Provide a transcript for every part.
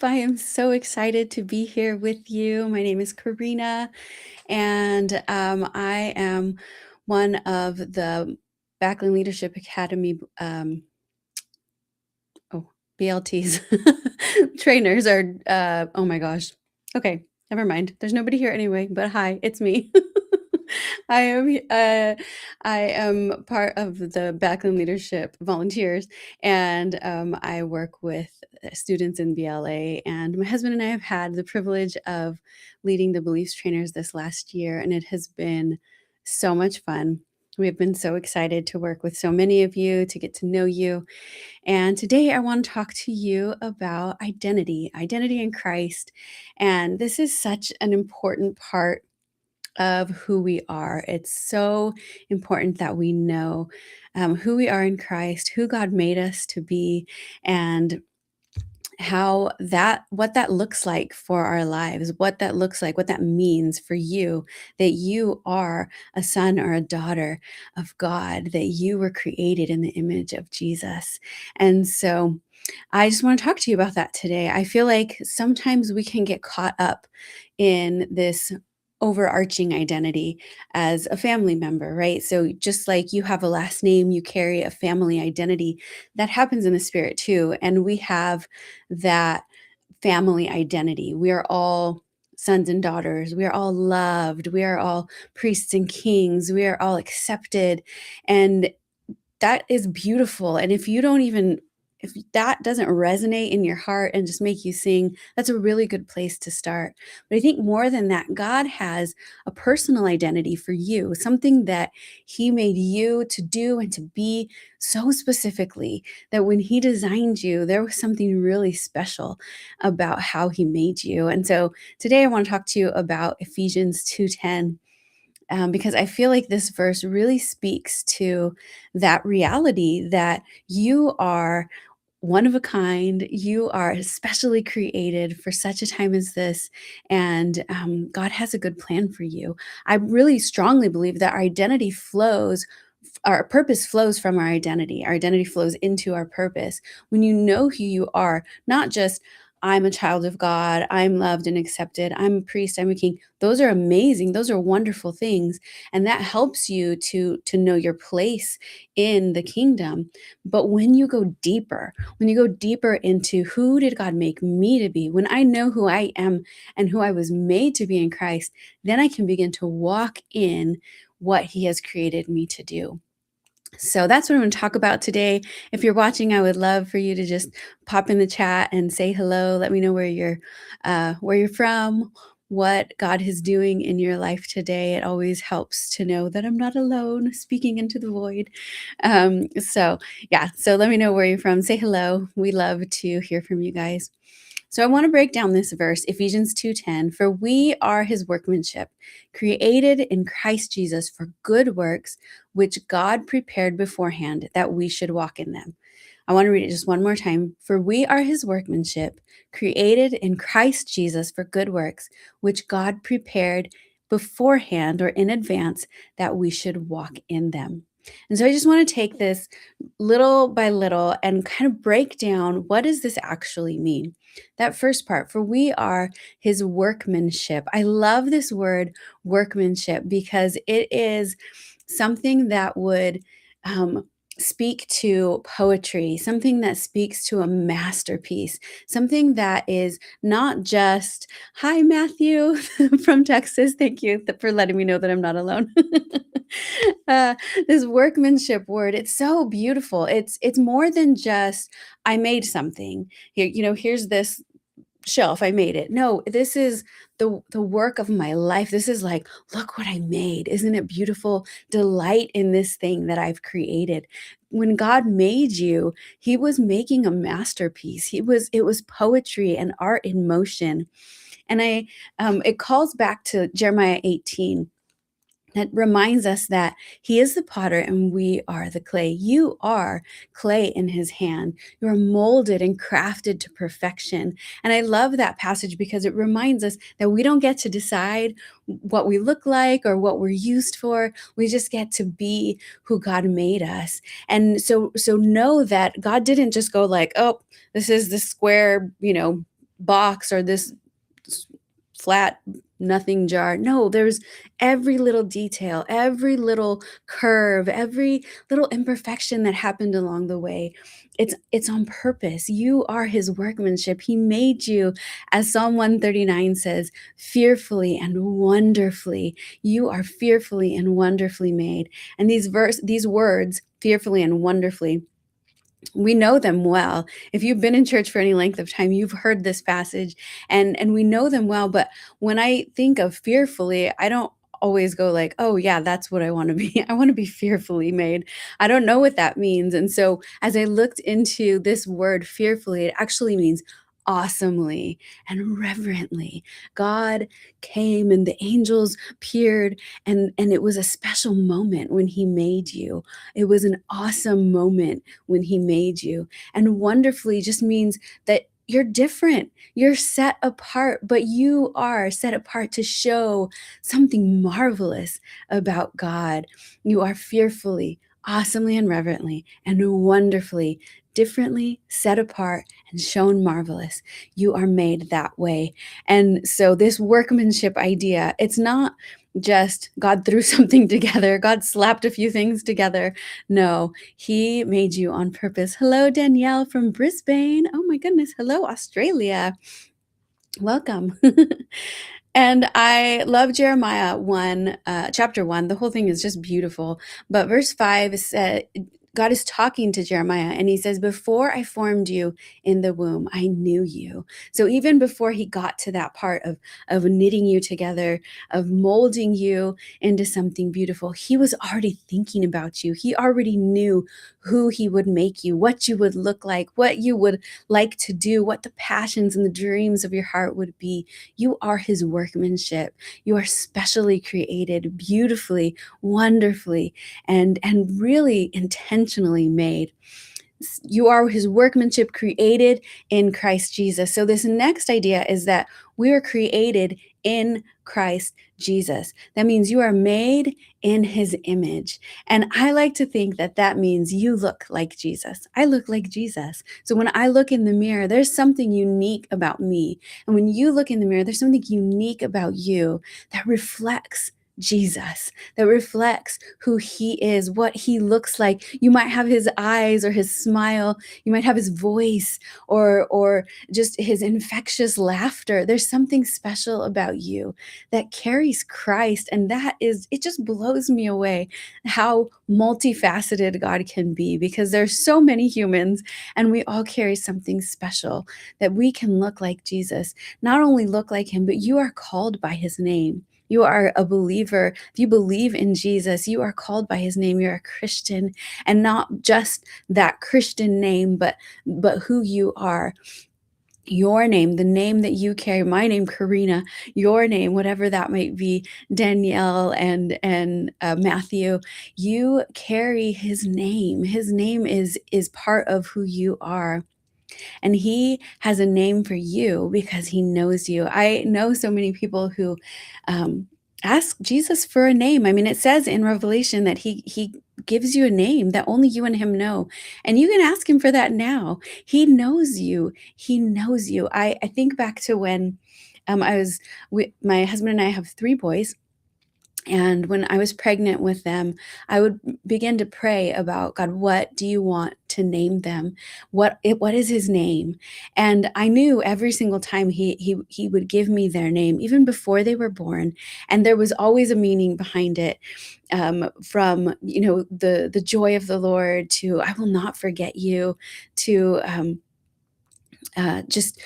Hope. I am so excited to be here with you. My name is Karina, and I am one of the Backland Leadership Academy oh, BLTs trainers are oh my gosh. Okay, never mind. There's nobody here anyway, but hi, it's me. I am I am part of the Backland Leadership volunteers, and I work with students in BLA. And my husband and I have had the privilege of leading the Beliefs trainers this last year, and it has been so much fun. We have been so excited to work with so many of you, to get to know you. And today I want to talk to you about identity in Christ. And this is such an important part of who we are. It's so important that we know who we are in Christ, who God made us to be, and what that looks like for our lives, what that looks like, what that means for you, that you are a son or a daughter of God, that you were created in the image of Jesus. And so I just want to talk to you about that today. I feel like sometimes we can get caught up in this overarching identity as a family member, right? So just like you have a last name, you carry a family identity. That happens in the spirit too. And we have that family identity. We are all sons and daughters. We are all loved. We are all priests and kings. We are all accepted. And that is beautiful. And if that doesn't resonate in your heart and just make you sing, that's a really good place to start. But I think more than that, God has a personal identity for you, something that He made you to do and to be so specifically that when He designed you, there was something really special about how He made you. And so today I want to talk to you about Ephesians 2:10, because I feel like this verse really speaks to that reality that you are one of a kind. You are especially created for such a time as this, and God has a good plan for you. I really strongly believe that our purpose flows from our identity. Our identity flows into our purpose. When you know who you are, not just I'm a child of God, I'm loved and accepted, I'm a priest, I'm a king. Those are amazing. Those are wonderful things. And that helps you to know your place in the kingdom. But when you go deeper, into who did God make me to be, when I know who I am and who I was made to be in Christ, then I can begin to walk in what He has created me to do. So that's what I'm going to talk about today. If you're watching, I would love for you to just pop in the chat and say hello. Let me know where you're from, what God is doing in your life today. It always helps to know that I'm not alone speaking into the void. So let me know where you're from. Say hello. We love to hear from you guys. So I want to break down this verse, Ephesians 2:10, for we are His workmanship, created in Christ Jesus for good works, which God prepared beforehand that we should walk in them. I want to read it just one more time. For we are His workmanship, created in Christ Jesus for good works, which God prepared beforehand or in advance that we should walk in them. And so I just want to take this little by little and kind of break down, what does this actually mean? That first part, for we are His workmanship. I love this word workmanship because it is something that would speak to poetry, something that speaks to a masterpiece, something that is not just, hi, Matthew from Texas. Thank you for letting me know that I'm not alone. uh, this workmanship word, it's so beautiful. It's more than just, I made something. Here's this shelf, I made it. No, this is the work of my life. This is like, look what I made. Isn't it beautiful? Delight in this thing that I've created. When God made you, He was making a masterpiece. It was poetry and art in motion. And it calls back to Jeremiah 18. That reminds us that He is the potter and we are the clay. You are clay in His hand. You are molded and crafted to perfection. And I love that passage because it reminds us that we don't get to decide what we look like or what we're used for. We just get to be who God made us. And so know that God didn't just go like, oh, this is the square, box or this flat nothing jar. No, there's every little detail, every little curve, every little imperfection that happened along the way. It's on purpose. You are his workmanship. He made you, as Psalm 139 says, fearfully and wonderfully. You are fearfully and wonderfully made. And these words, fearfully and wonderfully, we know them well. If you've been in church for any length of time, you've heard this passage, and we know them well. But when I think of fearfully, I don't always go like, oh yeah, that's what I want to be. I want to be fearfully made. I don't know what that means. And so as I looked into this word fearfully, it actually means awesomely and reverently. God came and the angels appeared, and it was a special moment when he made you. It was an awesome moment when he made you. And wonderfully just means that you're different. You're set apart, but you are set apart to show something marvelous about God. You are fearfully, awesomely, and reverently, and wonderfully, differently set apart and shown marvelous. You are made that way. And so, this workmanship idea, it's not just God threw something together, God slapped a few things together. No, he made you on purpose. Hello, Danielle from Brisbane. Oh my goodness. Hello, Australia. Welcome. And I love Jeremiah 1, chapter 1. The whole thing is just beautiful. But verse 5 said, God is talking to Jeremiah, and he says, before I formed you in the womb, I knew you. So even before he got to that part of knitting you together, of molding you into something beautiful, he was already thinking about you. He already knew who he would make you, what you would look like, what you would like to do, what the passions and the dreams of your heart would be. You are his workmanship. You are specially created, beautifully, wonderfully, and really intentionally made. You are his workmanship, created in Christ Jesus. So this next idea is that we are created in Christ Jesus. That means you are made in his image. And I like to think that that means you look like Jesus. I look like Jesus. So when I look in the mirror, there's something unique about me. And when you look in the mirror, there's something unique about you that reflects Jesus, that reflects who he is, what he looks like. You might have his eyes or his smile, you might have his voice, or just his infectious laughter. There's something special about you that carries Christ, and that is, it just blows me away how multifaceted God can be, because there's so many humans and we all carry something special, that we can look like Jesus. Not only look like him, but you are called by his name. You are a believer. If you believe in Jesus, you are called by his name. You're a Christian, and not just that Christian name, but who you are. Your name, the name that you carry, my name, Karina, your name, whatever that might be, Danielle and Matthew, you carry his name. His name is part of who you are. And he has a name for you because he knows you. I know so many people who ask Jesus for a name. I mean, it says in Revelation that he gives you a name that only you and him know. And you can ask him for that now. He knows you. He knows you. I think back to when my husband and I have 3 boys, and when I was pregnant with them, I would begin to pray about, God, what do you want to name them? What is his name? And I knew every single time he would give me their name, even before they were born. And there was always a meaning behind it, from the joy of the Lord to I will not forget you, to just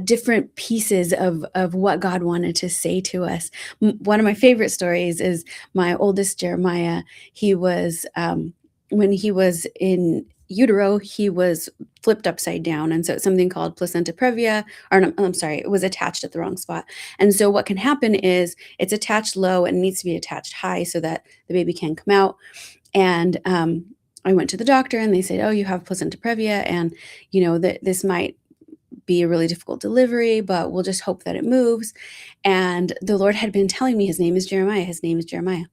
different pieces of what God wanted to say to us. One of my favorite stories is my oldest Jeremiah. He was when he was in utero, he was flipped upside down, and so it's something called placenta previa. Or no, I'm sorry, it was attached at the wrong spot. And so what can happen is it's attached low and needs to be attached high so that the baby can come out. And I went to the doctor, and they said, "Oh, you have placenta previa, and that this might be a really difficult delivery, but we'll just hope that it moves." And the Lord had been telling me his name is Jeremiah. His name is Jeremiah.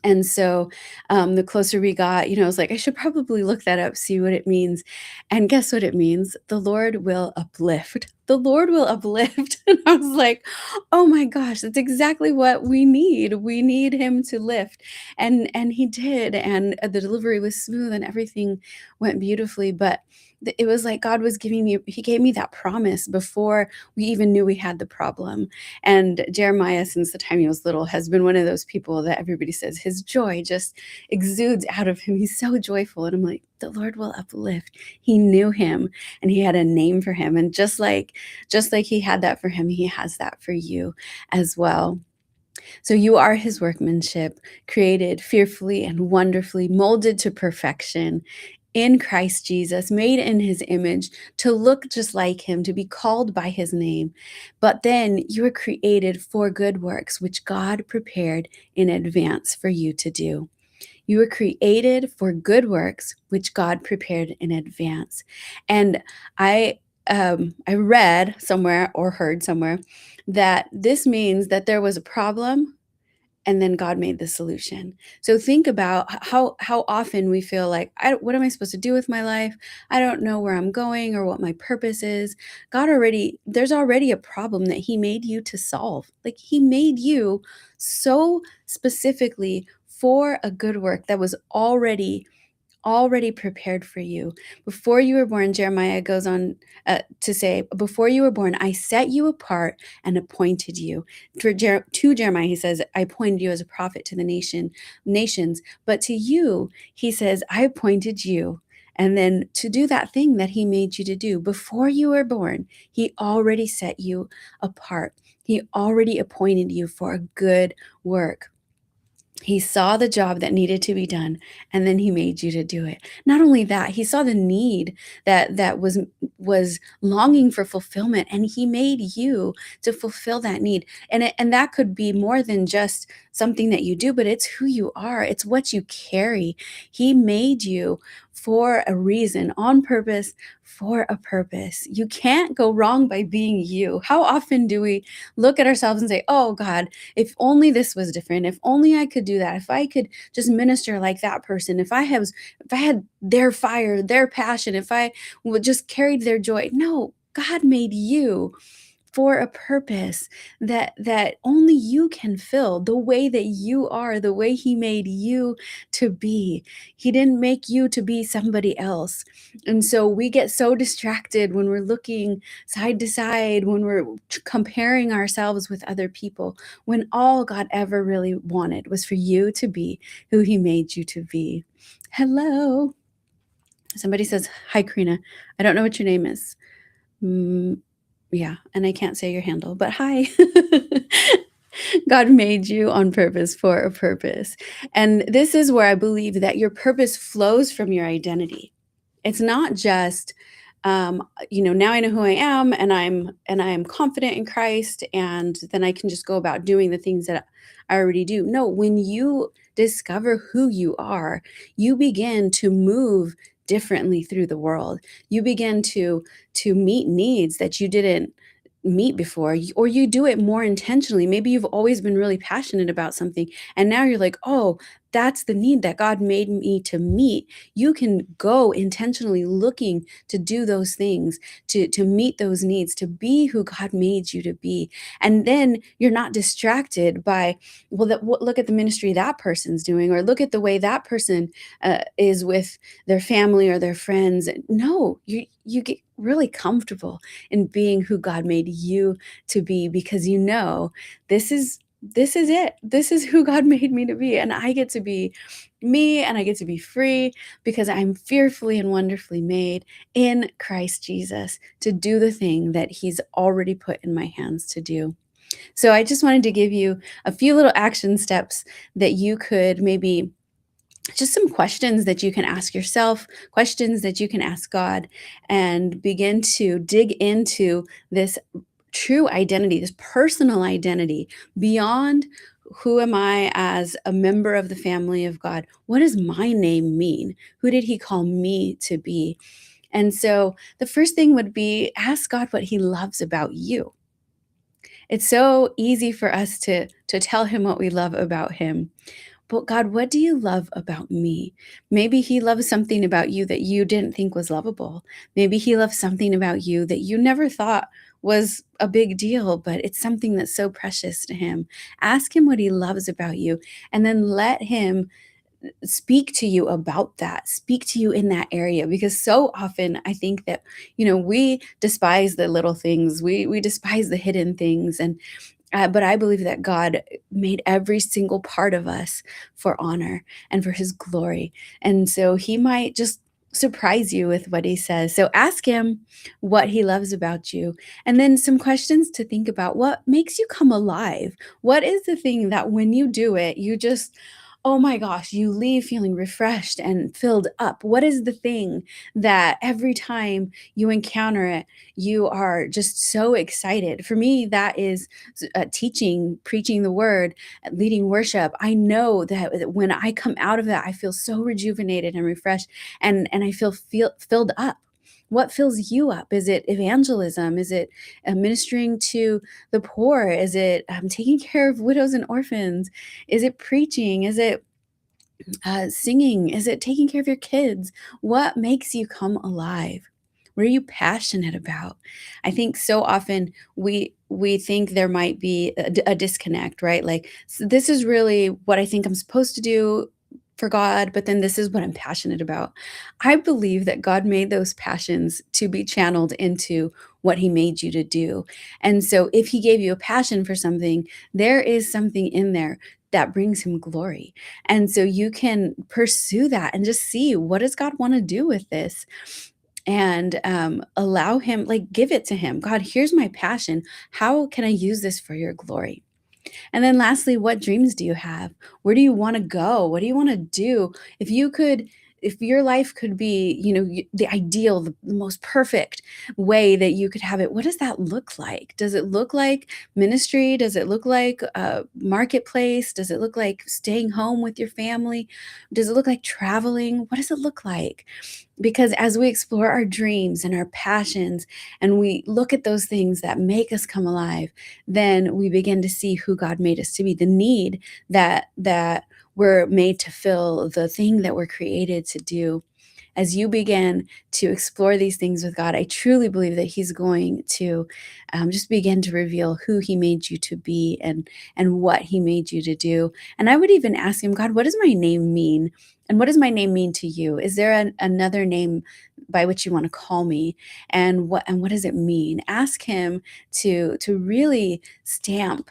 And so the closer we got, I was like, I should probably look that up, see what it means. And guess what it means? The Lord will uplift. the Lord will uplift. And I was like, oh my gosh, that's exactly what we need. We need him to lift. And he did. And the delivery was smooth and everything went beautifully. But it was like God was giving me, he gave me that promise before we even knew we had the problem. And Jeremiah, since the time he was little, has been one of those people that everybody says his joy just exudes out of him. He's so joyful. And I'm like, the Lord will uplift. He knew him and he had a name for him. And just like he had that for him, he has that for you as well. So you are his workmanship, created fearfully and wonderfully, molded to perfection in Christ Jesus, made in his image, to look just like him, to be called by his name. But then you were created for good works, which God prepared in advance for you to do. You were created for good works, which God prepared in advance. And I read somewhere or heard somewhere that this means that there was a problem and then God made the solution. So think about how often we feel like, what am I supposed to do with my life? I don't know where I'm going or what my purpose is. There's already a problem that he made you to solve. Like he made you so specifically for a good work that was already prepared for you. Before you were born, Jeremiah goes on to say, before you were born, I set you apart and appointed you. To Jeremiah, he says, I appointed you as a prophet to the nations. But to you, he says, I appointed you. And then to do that thing that he made you to do before you were born, he already set you apart. He already appointed you for a good work. He saw the job that needed to be done, and then he made you to do it. Not only that, he saw the need that was longing for fulfillment, and he made you to fulfill that need. And that could be more than just something that you do, but it's who you are. It's what you carry. He made you for a reason, on purpose, for a purpose. You can't go wrong by being you. How often do we look at ourselves and say, "Oh God, if only this was different, if only I could do that, if I could just minister like that person, if I had their fire, their passion, if I would just carried their joy." No, God made you for a purpose that only you can fill, the way that you are, the way he made you to be. He didn't make you to be somebody else. And so we get so distracted when we're looking side to side, when we're comparing ourselves with other people, when all God ever really wanted was for you to be who he made you to be. Hello. Somebody says, hi, Karina. I don't know what your name is. Yeah, and I can't say your handle, but hi. God made you on purpose for a purpose. And this is where I believe that your purpose flows from your identity. It's not just now I know who I am, and I'm confident in Christ, and then I can just go about doing the things that I already do. No, when you discover who you are, you begin to move differently through the world. You begin to meet needs that you didn't meet before, or you do it more intentionally. Maybe you've always been really passionate about something, and now you're like, oh, that's the need that God made me to meet. You can go intentionally looking to do those things, to meet those needs, to be who God made you to be. And then you're not distracted by, well, look at the ministry that person's doing, or look at the way that person is with their family or their friends. No, you get really comfortable in being who God made you to be, because you know this is it. This is who God made me to be. And I get to be me, and I get to be free because I'm fearfully and wonderfully made in Christ Jesus to do the thing that he's already put in my hands to do. So I just wanted to give you a few little action steps that you could maybe, just some questions that you can ask yourself, questions that you can ask God, and begin to dig into this true identity, this personal identity beyond who am I as a member of the family of God? What does my name mean? Who did he call me to be? And so the first thing would be, ask God what he loves about you. It's so easy for us to tell him what we love about him. But God, what do you love about me? Maybe he loves something about you that you didn't think was lovable. Maybe he loves something about you that you never thought was a big deal, but it's something that's so precious to him. Ask him what he loves about you, and then let him speak to you about that, speak to you in that area, because so often I think that, we despise the little things, we despise the hidden things, and but I believe that God made every single part of us for honor and for his glory. And so he might just surprise you with what he says. So ask him what he loves about you. And then some questions to think about: what makes you come alive? What is the thing that when you do it, you just, oh my gosh, you leave feeling refreshed and filled up? What is the thing that every time you encounter it, you are just so excited? For me, that is teaching, preaching the word, leading worship. I know that when I come out of that, I feel so rejuvenated and refreshed, and I feel filled up. What fills you up? Is it evangelism? Is it ministering to the poor? Is it taking care of widows and orphans? Is it preaching? Is it singing? Is it taking care of your kids? What makes you come alive? What are you passionate about? I think so often we think there might be a disconnect, right? Like, this is really what I think I'm supposed to do for God, but then this is what I'm passionate about. I believe that God made those passions to be channeled into what he made you to do. And so if he gave you a passion for something, there is something in there that brings him glory. And so you can pursue that and just see, what does God want to do with this? And allow him, like, give it to him. God, here's my passion. How can I use this for your glory? And then lastly, what dreams do you have? Where do you want to go? What do you want to do? If your life could be, the ideal, the most perfect way that you could have it, what does that look like? Does it look like ministry? Does it look like a marketplace? Does it look like staying home with your family? Does it look like traveling? What does it look like? Because as we explore our dreams and our passions, and we look at those things that make us come alive, then we begin to see who God made us to be, the need that we're made to fill, the thing that we're created to do. As you begin to explore these things with God, I truly believe that he's going to just begin to reveal who he made you to be, and what he made you to do. And I would even ask him, God, what does my name mean? And what does my name mean to you? Is there another name by which you want to call me? And what does it mean? Ask him to really stamp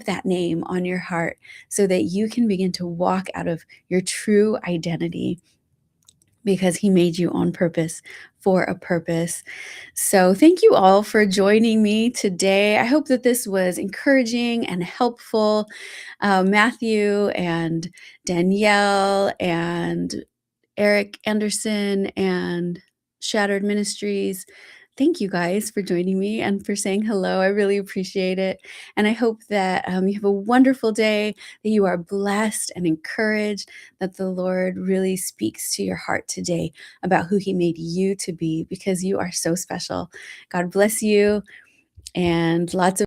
that name on your heart, so that you can begin to walk out of your true identity, because he made you on purpose, for a purpose. So, thank you all for joining me today. I hope that this was encouraging and helpful. Matthew and Danielle and Eric Anderson and Shattered Ministries, thank you guys for joining me and for saying hello. I really appreciate it. And I hope that you have a wonderful day, that you are blessed and encouraged, that the Lord really speaks to your heart today about who he made you to be, because you are so special. God bless you, and lots of